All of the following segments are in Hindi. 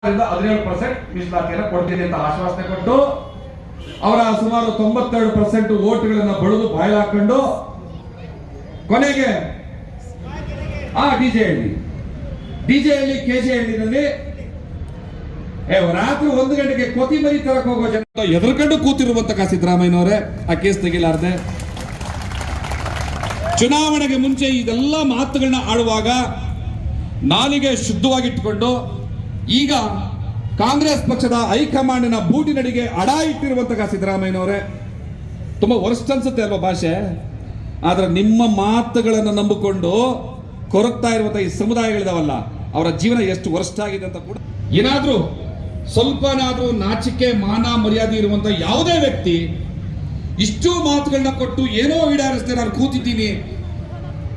17% ಮೀಸಲಾತಿಯನ್ನು ಕೊಡ್ತೀನಿ ಅಂತ ಆಶ್ವಾಸನೆ ಕೊಟ್ಟು ಅವರ ಸುಮಾರು 92% ವೋಟ್ಗಳನ್ನು ಬಳಿದು ಬಾಯಿಲ್ ಹಾಕೊಂಡು ಕೊನೆಗೆ ಡಿಜೆಹಳ್ಳಿ ಕೆಜೆಹಳ್ಳಿನಲ್ಲಿ ರಾತ್ರಿ 1 ಗಂಟೆಗೆ ಕೊತ್ತಿಮರಿ ತರಕ್ ಹೋಗೋ ಜನ ಎದುರ್ಕೊಂಡು ಕೂತಿರುವಂತಹ ಸಿದ್ದರಾಮಯ್ಯನವರೇ ಆ ಕೇಸ್ ತೆಗಿಲಾರ್ದೆ ಚುನಾವಣೆಗೆ ಮುಂಚೆ ಇದೆಲ್ಲ ಮಾತುಗಳನ್ನ ಆಡುವಾಗ ನಾಲಿಗೆ ಶುದ್ಧವಾಗಿಟ್ಟುಕೊಂಡು ಈಗ ಕಾಂಗ್ರೆಸ್ ಪಕ್ಷದ ಹೈಕಮಾಂಡ್ನ ಬೂಟಿನಡಿಗೆ ಅಡ ಇಟ್ಟಿರುವಂತಹ ಸಿದ್ದರಾಮಯ್ಯನವರೇ ತುಂಬಾ ವರ್ಸ್ಟ್ ಅನ್ಸುತ್ತೆ ಅಲ್ವಾ ಭಾಷೆ. ಆದ್ರೆ ನಿಮ್ಮ ಮಾತುಗಳನ್ನು ನಂಬಿಕೊಂಡು ಕೊರಗ್ತಾ ಇರುವಂತಹ ಈ ಸಮುದಾಯಗಳಿದಾವಲ್ಲ ಅವರ ಜೀವನ ಎಷ್ಟು ವರ್ಸ್ಟ್ ಆಗಿದೆ ಅಂತ ಕೂಡ ಏನಾದ್ರೂ ಸ್ವಲ್ಪನಾದ್ರೂ ನಾಚಿಕೆ ಮಾನ ಮರ್ಯಾದೆ ಇರುವಂತ ಯಾವುದೇ ವ್ಯಕ್ತಿ ಇಷ್ಟು ಮಾತುಗಳನ್ನ ಕೊಟ್ಟು ಏನೋ ಈಡೇರಿಸದೆ ನಾನು ಕೂತಿದ್ದೀನಿ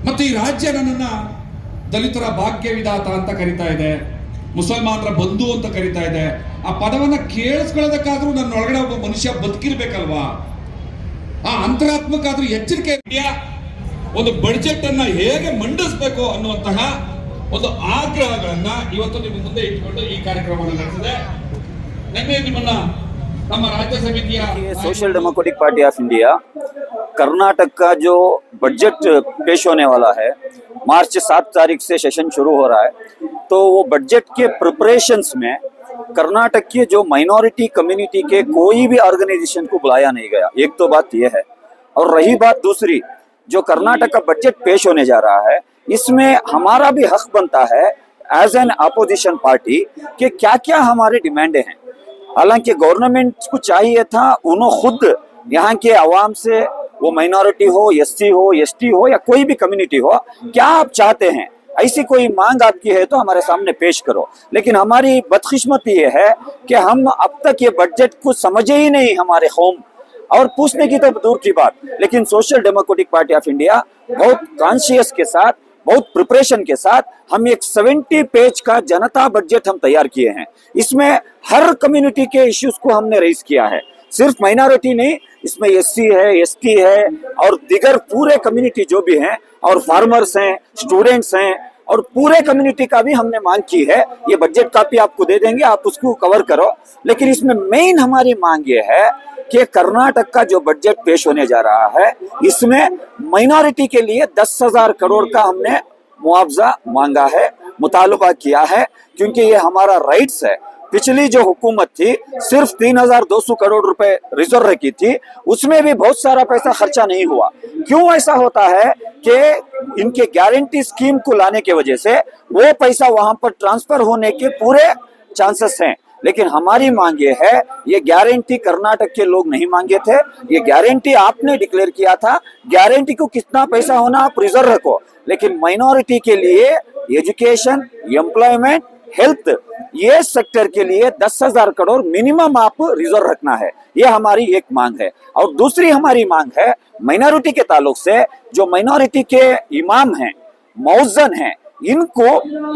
ಮತ್ತೆ ಈ ರಾಜ್ಯ ನನ್ನನ್ನ ದಲಿತರ ಭಾಗ್ಯ ವಿಧಾತ ಅಂತ ಕರಿತಾ ಇದೆ, ಮುಸಲ್ಮಾನರ ಬಂಧು ಅಂತ ಕರಿತಾ ಇದೆ. ಆ ಪದವನ್ನ ಕೇಳಿಸ್ಕೊಳ್ಳೋದಕ್ಕಾದ್ರೂ ನನ್ನ ಒಳಗಡೆ ಒಬ್ಬ ಮನುಷ್ಯ ಬದುಕಿರ್ಬೇಕಲ್ವಾ? ಆ ಅಂತರಾತ್ಮಕ್ಕಾದ್ರೂ ಎಚ್ಚರಿಕೆ ಇದೆಯಾ? ಒಂದು ಬಡ್ಜೆಟ್ ಅನ್ನ ಹೇಗೆ ಮಂಡಿಸಬೇಕು ಅನ್ನುವಂತಹ ಒಂದು ಆಗ್ರಹಗಳನ್ನ ಇವತ್ತು ನಿಮ್ಮ ಮುಂದೆ ಇಟ್ಕೊಂಡು ಈ ಕಾರ್ಯಕ್ರಮವನ್ನು ನಡೆಸಿದೆ. ನಿನ್ನೆ ನಿಮ್ಮನ್ನ ನಮ್ಮ राज्य समितिया social democratic party of India Karnataka का जो बजट पेश होने वाला है, मार्च 7 तारीख से सेशन शुरू हो रहा है, तो वो बजट के प्रिपरेशंस में कर्नाटक के जो माइनॉरिटी कम्युनिटी के कोई भी ऑर्गेनाइजेशन को बुलाया नहीं गया. एक तो बात यह है. और रही बात दूसरी, जो कर्नाटक का बजट पेश होने जा रहा है इसमें हमारा भी हक बनता है एज एन अपोजिशन पार्टी कि क्या क्या हमारे डिमांडें हैं. हालांकि गवर्नमेंट को चाहिए था उन्होंने खुद यहाँ के आवाम से, वो माइनॉरिटी हो, एससी हो, एसटी हो या कोई भी कम्युनिटी हो, क्या आप चाहते हैं, ऐसी कोई मांग आपकी है तो हमारे सामने पेश करो. लेकिन हमारी बदकिस्मती ये है कि हम अब तक ये बजट को समझे ही नहीं हमारे कौम, और पूछने की तो दूर की बात. लेकिन social democratic party of India बहुत कॉन्शियस के साथ, बहुत प्रिपरेशन के साथ हम एक 70 पेज का जनता बजट हम तैयार किए हैं. इसमें हर कम्युनिटी के इश्यूज को हमने रेज किया है, सिर्फ माइनॉरिटी नहीं, इसमें एससी है, एसटी है और दिगर पूरे कम्युनिटी जो भी हैं, और फार्मर्स हैं, स्टूडेंट्स हैं, और पूरे कम्युनिटी का भी हमने मांग की है. ये बजट कापी आपको दे देंगे, आप उसको कवर करो. लेकिन इसमें मेन हमारी मांग ये है कि कर्नाटक का जो बजट पेश होने जा रहा है इसमें माइनॉरिटी के लिए 10,000 करोड़ का हमने मुआवजा मांगा है, मुतालबा किया है, क्योंकि ये हमारा राइट्स है. पिछली जो हुकूमत थी सिर्फ 3,200 करोड़ रुपए रिजर्व रखी थी, उसमें भी बहुत सारा पैसा खर्चा नहीं हुआ. क्यों ऐसा होता है कि इनके गारंटी स्कीम को लाने की वजह से वो पैसा वहां पर ट्रांसफर होने के पूरे चांसेस हैं. लेकिन हमारी मांग ये है, ये गारंटी कर्नाटक के लोग नहीं मांगे थे, ये गारंटी आपने डिक्लेयर किया था. गारंटी को कितना पैसा होना आप रिजर्व रखो, लेकिन माइनॉरिटी के लिए एजुकेशन, एम्प्लॉयमेंट, हेल्थ, ये सेक्टर के लिए 10,000 करोड़ मिनिमम आप रिजर्व रखना है. ये हमारी एक मांग है. और दूसरी हमारी मांग है माइनॉरिटी के ताल्लुक से, जो माइनॉरिटी के इमाम हैं, मौजन हैं, इनको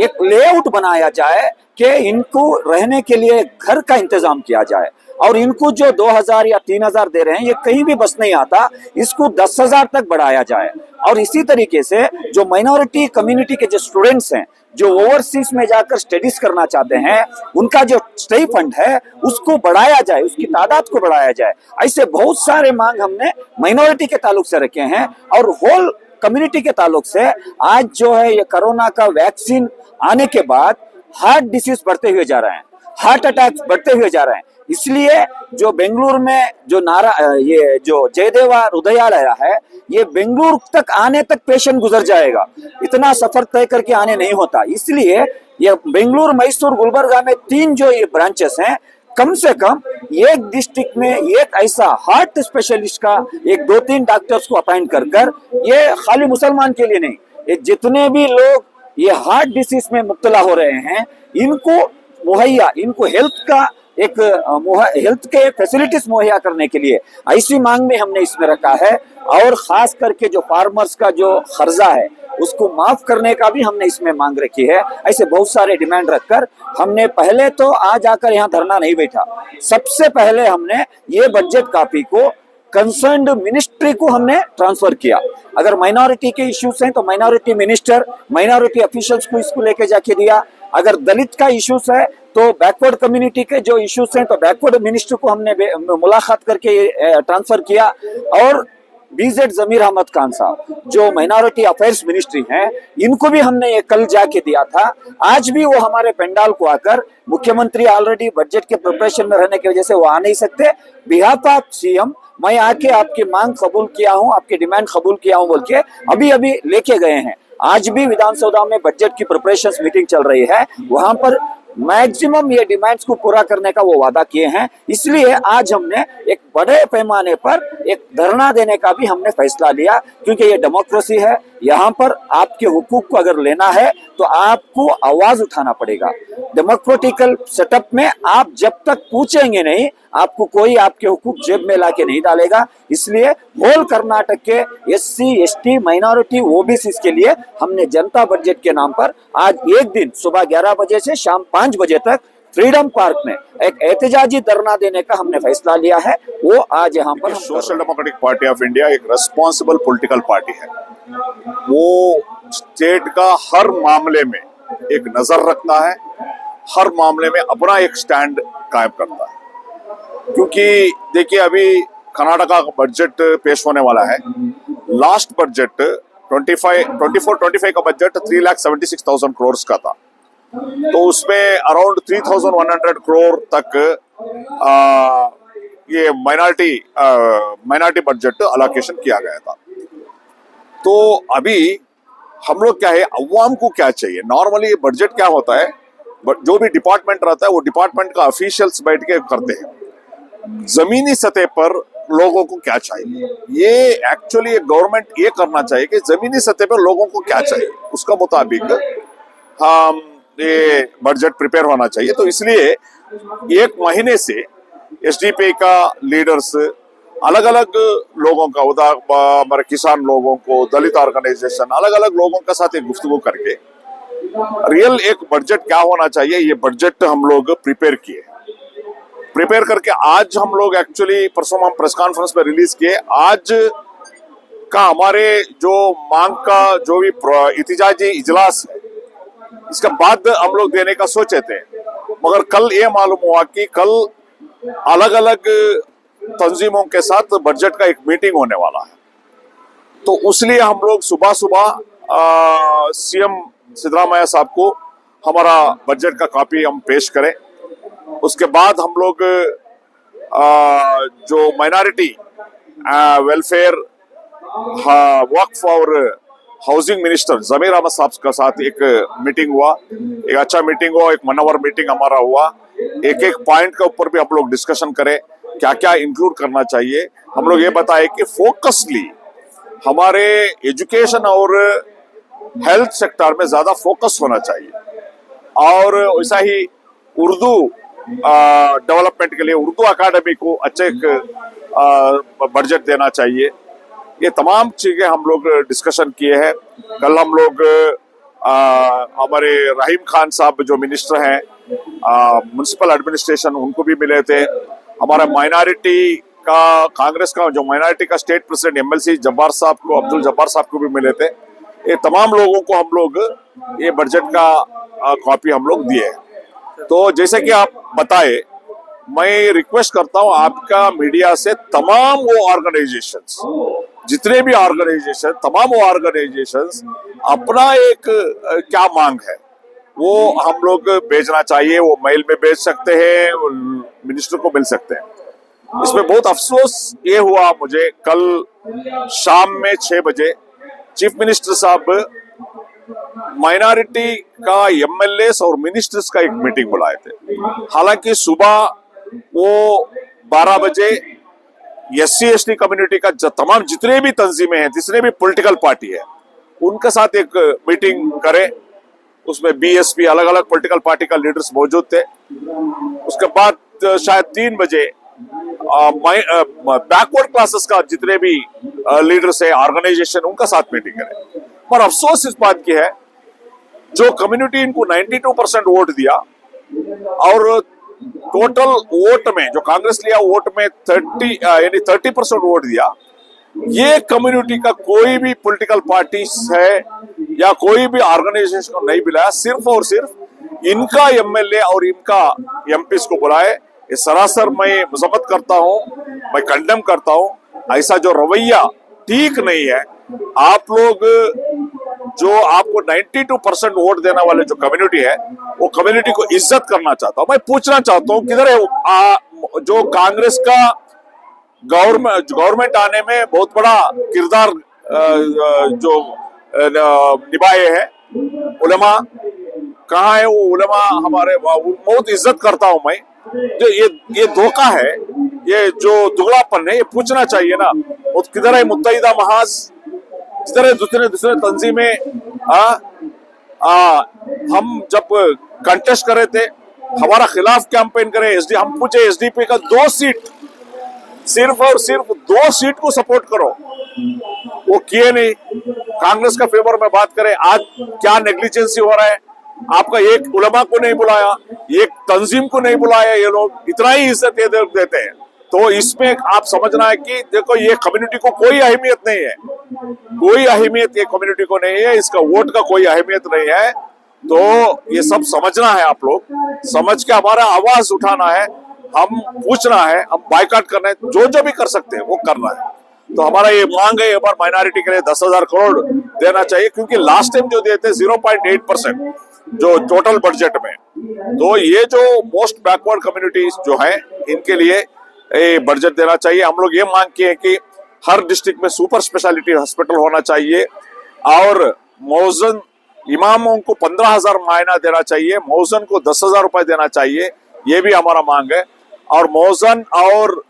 एक लेआउट बनाया जाए कि इनको रहने के लिए घर का इंतजाम किया जाए. और इनको जो 2,000 या 3,000 दे रहे हैं ये कहीं भी बस नहीं आता, इसको 10,000 तक बढ़ाया जाए. और इसी तरीके से जो माइनॉरिटी कम्युनिटी के जो स्टूडेंट्स हैं, जो ओवरसीज में जाकर स्टडीज करना चाहते हैं, उनका जो स्टे फंड है उसको बढ़ाया जाए, उसकी तादाद को बढ़ाया जाए. ऐसे बहुत सारे मांग हमने माइनॉरिटी के ताल्लुक से रखे हैं. और होल कम्युनिटी के ताल्लुक से आज जो है ये कोरोना का वैक्सीन आने के बाद हार्ट डिसीज बढ़ते हुए जा रहे हैं, हार्ट अटैक बढ़ते हुए जा रहे हैं. इसलिए जो बेंगलुरु में जो ये जो जयदेवा हृदयालय है, ये बेंगलुरु तक आने तक पेशेंट गुजर जाएगा, इतना सफर तय करके आने नहीं होता. इसलिए ये बेंगलुरु, मैसूर, गुलबर्गा में 3 जो ये ब्रांचेस हैं, कम से कम एक डिस्ट्रिक्ट में एक ऐसा हार्ट स्पेशलिस्ट का एक 2-3 डॉक्टर्स को अपॉइंट कर ये खाली मुसलमान के लिए नहीं, ये जितने भी लोग ये हार्ट डिसीज में मुब्तला हो रहे हैं इनको मुहैया, इनको हेल्थ के फैसिलिटीज मुहैया करने के लिए ऐसी मांग में हमने इसमें रखा है. और खास करके जो फार्मर्स का जो खर्जा है उसको माफ करने का भी हमने इसमें मांग रखी है. ऐसे बहुत सारे डिमांड रखकर हमने पहले तो आज आकर यहाँ धरना नहीं बैठा, सबसे पहले हमने ये बजट कॉपी को कंसर्न्ड मिनिस्ट्री को हमने ट्रांसफर किया. अगर माइनॉरिटी के इश्यूज हैं तो माइनॉरिटी मिनिस्टर, माइनॉरिटी ऑफिशियल्स को इसको लेके जाके दिया. अगर दलित का इश्यूज है तो बैकवर्ड कम्युनिटी के जो इश्यूज हैं तो बैकवर्ड मिनिस्टर को हमने मुलाकात करके ट्रांसफर किया। और बीजेड जमीर अहमद खान साहब जो माइनॉरिटी अफेयर्स मिनिस्ट्री हैं, इनको भी हमने ये कल जाके दिया था। आज भी वो हमारे पंडाल को आकर, मुख्यमंत्री ऑलरेडी बजट के प्रिपरेशन में रहने की वजह से वो आ नहीं सकते, बिहाफ ऑफ सीएम मैं आके आपकी मांग कबूल किया हूं, आपकी डिमांड कबूल किया हूं बोल के अभी अभी लेके गए हैं। आज भी विधानसभा में बजट की प्रिपरेशन मीटिंग चल रही है, वहां पर मैक्सिमम ये डिमांड्स को पूरा करने का वो वादा किए हैं। इसलिए आज हमने एक बड़े पैमाने पर एक धरना देने का भी हमने फैसला लिया, क्योंकि ये डेमोक्रेसी है। यहाँ पर आपके हुकूक को अगर लेना है तो आपको आवाज उठाना पड़ेगा। डेमोक्रेटिकल सेटअप में आप जब तक पूछेंगे नहीं, आपको कोई आपके हुकूक जेब में लाके नहीं डालेगा। इसलिए होल कर्नाटक के एससी, एसटी, माइनॉरिटी, ओबीसी के लिए हमने जनता बजट के नाम पर आज एक दिन सुबह 11 बजे से शाम 5 बजे तक फ्रीडम पार्क में एक एहतजाजी धरना देने का हमने फैसला लिया है। वो आज यहाँ पर social democratic party of India एक रेस्पॉन्सिबल पॉलिटिकल पार्टी है। वो स्टेट का हर मामले में एक नजर रखता है, हर मामले में अपना एक स्टैंड कायम करता है। क्योंकि देखिए अभी कर्नाटका का बजट पेश होने वाला है। लास्ट बजट 24-25 का बजट 3,76,000 करोड़ का था, तो उसमें अराउंड 3,100 करोड़ तक ये माइनॉरिटी बजट अलोकेशन किया गया था। तो अभी हम लोग क्या है, अवाम को क्या चाहिए, नॉर्मली बजट क्या होता है, जो भी डिपार्टमेंट रहता है वो डिपार्टमेंट का ऑफिशियल्स बैठ के करते हैं। जमीनी सतह पर लोगों को क्या चाहिए, ये एक्चुअली गवर्नमेंट ये करना चाहिए कि जमीनी सतह पर लोगों को क्या चाहिए उसका मुताबिक हम ये बजट प्रिपेयर होना चाहिए। तो इसलिए एक महीने से एसडीपी का लीडर्स अलग अलग लोगों का, हमारे किसान लोगों को, दलित ऑर्गेनाइजेशन, अलग अलग लोगों के साथ एक गुफ्तगू करके रियल एक बजट क्या होना चाहिए, ये बजट हम लोग प्रिपेयर किए। प्रिपेयर करके आज हम लोग एक्चुअली परसों हम प्रेस कॉन्फ्रेंस में रिलीज किए। आज का हमारे जो मांग का जो भी इतिजाजी इजलास है, इसके बाद हम लोग देने का सोचे थे, मगर कल ये मालूम हुआ कि कल अलग अलग तंजीमों के साथ बजट का एक मीटिंग होने वाला है। तो उसलिए हम लोग सुबह सुबह सीएम सिद्धरामैया साहब को हमारा बजट का कॉपी हम पेश करें। उसके बाद हम लोग जो माइनॉरिटी वेलफेयर, वक्फ और हाउसिंग मिनिस्टर जमीर अहमद साहब के साथ एक मीटिंग हुआ, एक अच्छा मीटिंग हुआ, एक मनोवर मीटिंग हमारा हुआ। एक एक पॉइंट के ऊपर भी हम लोग डिस्कशन करें, क्या क्या इंक्लूड करना चाहिए। हम लोग ये बताए कि फोकसली हमारे एजुकेशन और हेल्थ सेक्टर में ज्यादा फोकस होना चाहिए, और वैसा ही उर्दू डेवलपमेंट के लिए उर्दू अकादमी को अच्छे बजट देना चाहिए। ये तमाम चीजें हम लोग डिस्कशन किए हैं। कल हम लोग हमारे रहीम खान साहब जो मिनिस्टर हैं म्युनिसिपल एडमिनिस्ट्रेशन, उनको भी मिले थे। हमारा माइनॉरिटी का, कांग्रेस का जो माइनॉरिटी का स्टेट प्रेसिडेंट एमएलसी जब्बार साहब को, अब्दुल जब्बार साहब को भी मिले थे। ये तमाम लोगों को हम लोग ये बजट का कॉपी हम लोग दिए हैं। तो जैसे कि आप बताए, मैं रिक्वेस्ट करता हूं आपका मीडिया से, तमाम वो ऑर्गेनाइजेशंस, जितने भी ऑर्गेनाइजेशन, तमाम वो ऑर्गेनाइजेशंस अपना एक क्या मांग है वो हम लोग भेजना चाहिए। वो मेल में भेज सकते हैं, मिनिस्टर को मिल सकते हैं। इसमें बहुत अफसोस ये हुआ मुझे, कल शाम में 6 बजे चीफ मिनिस्टर साहब माइनॉरिटी का एमएलएस और मिनिस्टर्स का एक मीटिंग बुलाए थे। हालांकि सुबह वो 12 बजे एससी एसटी कम्युनिटी का तमाम जितने भी तंजीमें हैं, जितने भी पॉलिटिकल पार्टी है, उनके साथ एक मीटिंग करें। उसमें बीएसपी, अलग अलग पॉलिटिकल पार्टी का लीडर्स मौजूद थे। उसके बाद शायद 3 बजे बैकवर्ड क्लासेस का जितने भी लीडर्स है, ऑर्गेनाइजेशन, उनका साथ मीटिंग करें। पर अफसोस इस बात की है, जो कम्युनिटी इनको 92% वोट दिया और टोटल वोट में जो कांग्रेस लिया वोट में 30% वोट दिया, ये कम्युनिटी का कोई भी पॉलिटिकल पार्टी है या कोई भी ऑर्गेनाइजेशन को नहीं मिला। सिर्फ और सिर्फ इनका एमएलए और इनका एमपीस को बुलाए, ये सरासर मैं मजम्मत करता हूं, मैं कंडेम करता हूं। ऐसा जो रवैया ठीक नहीं है। आप लोग जो आपको 92% वोट देने वाले जो कम्युनिटी है, वो कम्युनिटी को इज्जत करना चाहता हूं। मैं पूछना चाहता हूं किधर है जो कांग्रेस का गवर्नमेंट आने में बहुत बड़ा किरदार जो निभाए हैं उलमा, कहाँ है वो उलमा? हमारे बहुत इज्जत करता हूं मैं। जो ये धोखा है, ये जो दुगलापन है, ये पूछना चाहिए ना। किधर है मुत्तहिदा महाज, किधर है दूसरे तंजीमें? हम जब कंटेस्ट कर रहे थे, हमारा खिलाफ कैंपेन करे, हम पूछे एसडीपी का 2 सीट, सिर्फ और सिर्फ 2 सीट को सपोर्ट करो, वो किए नहीं। कांग्रेस का फेवर में बात करें, आज क्या नेग्लिजेंसी हो रहा है। आपका एक उलमा को नहीं बुलाया, एक तंजीम को नहीं बुलाया, ये लोग इतना ही इज्जत देते हैं। तो इसमें आप समझना है कि देखो, ये कम्युनिटी को कोई अहमियत नहीं है, कोई अहमियत ये कम्युनिटी को नहीं है, इसका वोट का कोई अहमियत नहीं है। तो ये सब समझना है, आप लोग समझ के हमारा आवाज उठाना है, हम पूछना है, हम बायकॉट करना है, जो भी कर सकते हैं वो करना है। तो हमारा ये मांग है, एक बार माइनॉरिटी के लिए 10,000 करोड़ देना चाहिए, क्योंकि लास्ट टाइम जो देते 0.8% जो टोटल बजट में, तो ये जो मोस्ट बैकवर्ड कम्युनिटीज जो हैं, इनके लिए बजट देना चाहिए। हम लोग ये मांग किए हैं कि हर डिस्ट्रिक्ट में सुपर स्पेशलिटी हॉस्पिटल होना चाहिए, और मौजन इमामों को 15,000 मायना देना चाहिए, मौजन को 10,000 रुपए देना चाहिए, ये भी हमारा मांग है। और मौजन और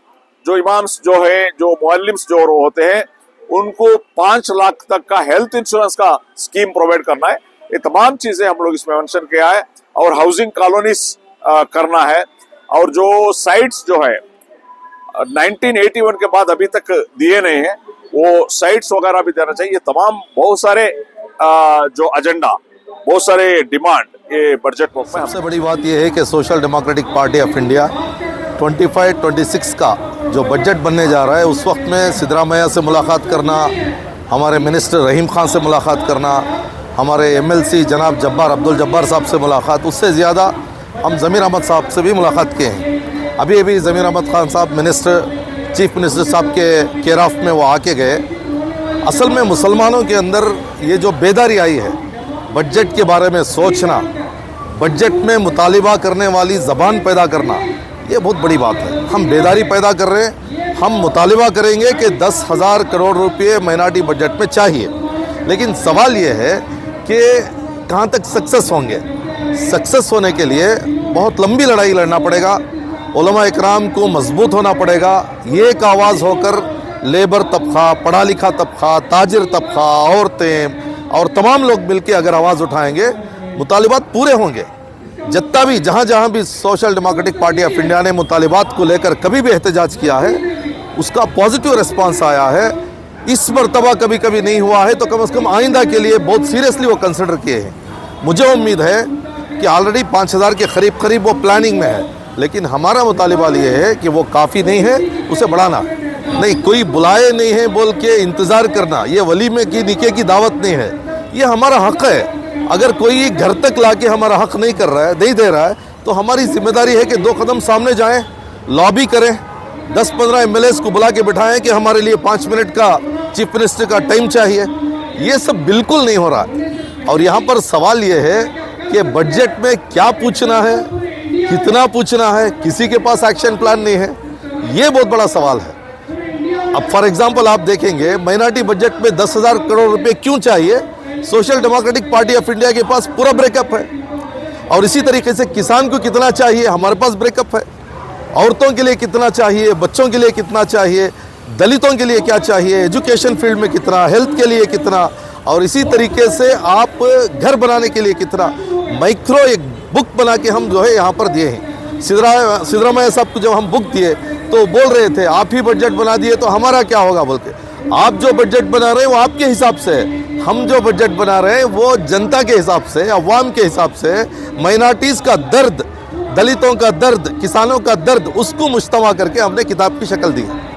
जो इमाम्स जो है, जो मुअल्लिम्स जो होते हैं, उनको 5 लाख तक का हेल्थ इंश्योरेंस का स्कीम प्रोवाइड करना है। ये तमाम चीजें हम लोग इसमें मेंशन किया है। और हाउसिंग कॉलोनीज करना है, और जो साइट्स जो है 1981 के बाद अभी तक दिए नहीं है, वो साइट्स वगैरह भी देना चाहिए। तमाम बहुत सारे जो एजेंडा, बहुत सारे डिमांड ये बजट में। सबसे बड़ी बात यह है कि social democratic party of India 25-26 का जो बजट बनने जा रहा है, उस वक्त में सिद्धरामैया से मुलाकात करना, हमारे मिनिस्टर रहीम खान से मुलाकात करना, हमारे एमएलसी जनाब अब्दुल जब्बार साहब से मुलाकात, उससे ज़्यादा हम ज़मीर अहमद साहब से भी मुलाकात किए हैं। अभी ज़मीर अहमद खान साहब चीफ मिनिस्टर साहब के केयर ऑफ में वो आके गए। असल में मुसलमानों के अंदर ये जो बेदारी आई है, बजट के बारे में सोचना, बजट में मुतालिबा करने वाली ज़बान पैदा करना, ये बहुत बड़ी बात है। हम बेदारी पैदा कर रहे हैं। हम मुतालिबा करेंगे कि 10,000 करोड़ रुपये माइनॉरिटी बजट में चाहिए, लेकिन सवाल ये है कि कहाँ तक सक्सेस होंगे। सक्सेस होने के लिए बहुत लंबी लड़ाई लड़ना पड़ेगा, उलमा इकराम को मजबूत होना पड़ेगा। ये एक आवाज़ होकर लेबर तबका, पढ़ा लिखा तबका, ताजिर तबका, औरतें और तमाम लोग मिलकर अगर आवाज़ उठाएंगे, मुतालिबात पूरे होंगे। जितना भी जहाँ भी social democratic party of India ने मुतालिबात को लेकर कभी भी एहतजाज किया है, उसका पॉजिटिव रिस्पांस आया है। इस मरतबा कभी नहीं हुआ है, तो कम से कम आइंदा के लिए बहुत सीरियसली वो कंसिडर किए हैं। मुझे उम्मीद है कि ऑलरेडी 5,000 के करीब वो प्लानिंग में है, लेकिन हमारा मुतालिबा ये है कि वो काफ़ी नहीं है, उसे बढ़ाना नहीं। कोई बुलाए नहीं है बोल के इंतज़ार करना, ये वलीमे की निके की दावत नहीं है, ये हमारा हक़ है। अगर कोई घर तक लाके हमारा हक़ नहीं कर रहा है, नहीं दे रहा है, तो हमारी जिम्मेदारी है कि 2 कदम सामने जाएं, लॉबी करें, 10-15 एमएलएस को बुला के बिठाएं कि हमारे लिए 5 मिनट का चीफ मिनिस्टर का टाइम चाहिए। ये सब बिल्कुल नहीं हो रहा। और यहाँ पर सवाल ये है कि बजट में क्या पूछना है, कितना पूछना है, किसी के पास एक्शन प्लान नहीं है। ये बहुत बड़ा सवाल है। अब फॉर एग्जांपल आप देखेंगे, माइनॉरिटी बजट में 10,000 करोड़ रुपए क्यों चाहिए? Social democratic party of India के पास पूरा ब्रेकअप है। और इसी तरीके से किसान को कितना चाहिए, हमारे पास ब्रेकअप है। औरतों के लिए कितना चाहिए, बच्चों के लिए कितना चाहिए, दलितों के लिए क्या चाहिए, एजुकेशन फील्ड में कितना, हेल्थ के लिए कितना, और इसी तरीके से आप घर बनाने के लिए कितना। माइक्रो एक बुक बना के हम जो है यहाँ पर दिए हैं। सिद्धरामैया साहब को जब हम बुक दिए तो बोल रहे थे आप ही बजट बना दिए तो हमारा क्या होगा बोल के। आप जो बजट बना रहे हैं वो आपके हिसाब से है, हम जो बजट बना रहे हैं वो जनता के हिसाब से, अवाम के हिसाब से। माइनॉरिटीज़ का दर्द, दलितों का दर्द, किसानों का दर्द, उसको मुश्तमा करके हमने किताब की शक्ल दी है।